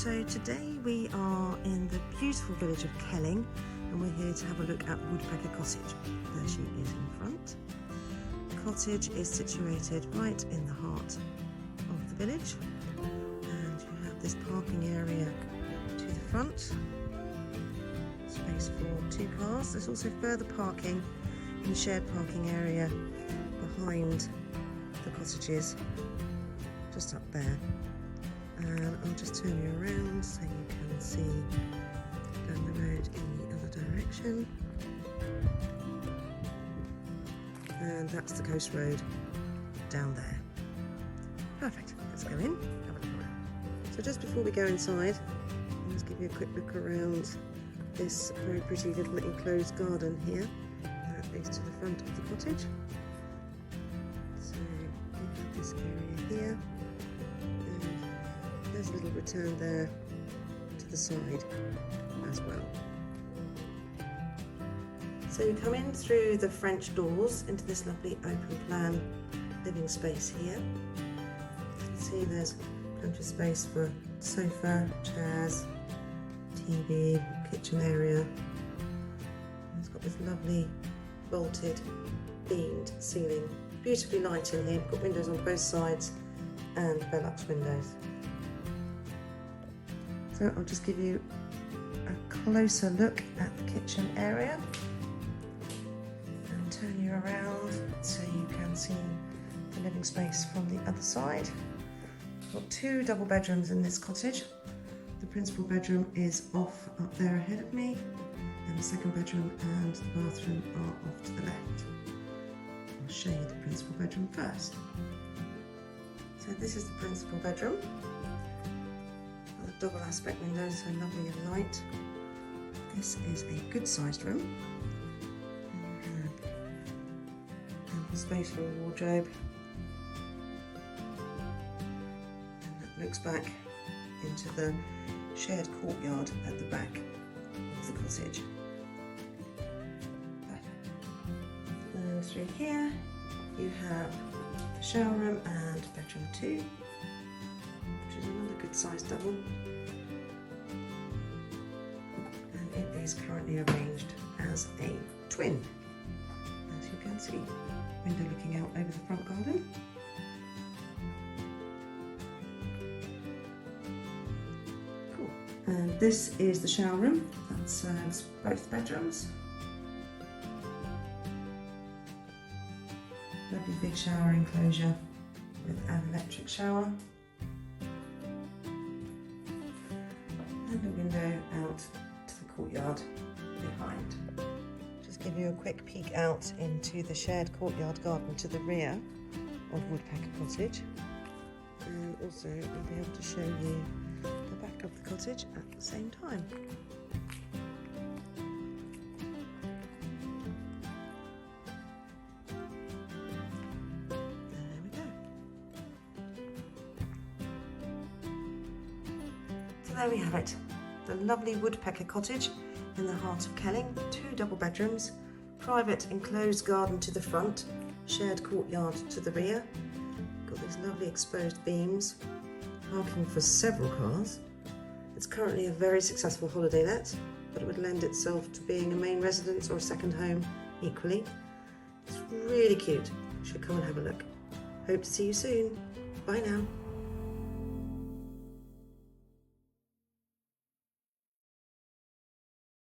So today we are in the beautiful village of Kelling and we're here to have a look at Woodpecker Cottage. There she is in front. The cottage is situated right in the heart of the village and you have this parking area to the front. Space for 2 cars. There's also further parking in the shared parking area behind the cottages, just up there. And I'll just turn you around so you can see down the road in the other direction. And that's the coast road down there. Perfect, let's go in, have a look around. So just before we go inside, I'll just give you a quick look around this very pretty little enclosed garden here that leads to the front of the cottage. So you have this area here. There's a little return there to the side as well. So you come in through the French doors into this lovely open plan living space here. You can see there's plenty of space for sofa, chairs, TV, kitchen area. And it's got this lovely vaulted beamed ceiling. Beautifully light in here, got windows on both sides and Velux windows. So I'll just give you a closer look at the kitchen area and turn you around so you can see the living space from the other side. We've got 2 double bedrooms in this cottage. The principal bedroom is off up there ahead of me, and the second bedroom and the bathroom are off to the left. I'll show you the principal bedroom first. So this is the principal bedroom. Double aspect windows, so lovely and light. This is a good sized room. Ample space for a wardrobe. And that looks back into the shared courtyard at the back of the cottage. Perfect. And through here you have the shower room and bedroom 2, which is another good sized double. Is currently arranged as a twin, as you can see. Window looking out over the front garden. Cool. And this is the shower room that serves both bedrooms. Lovely big shower enclosure with an electric shower. And a window out courtyard behind. Just give you a quick peek out into the shared courtyard garden to the rear of Woodpecker Cottage, and also I'll be able to show you the back of the cottage at the same time. There we go. So there we have it. The lovely Woodpecker Cottage in the heart of Kelling. 2 double bedrooms, private enclosed garden to the front, shared courtyard to the rear. Got these lovely exposed beams, parking for several cars. It's currently a very successful holiday let, but it would lend itself to being a main residence or a second home equally. It's really cute. You should come and have a look. Hope to see you soon. Bye now.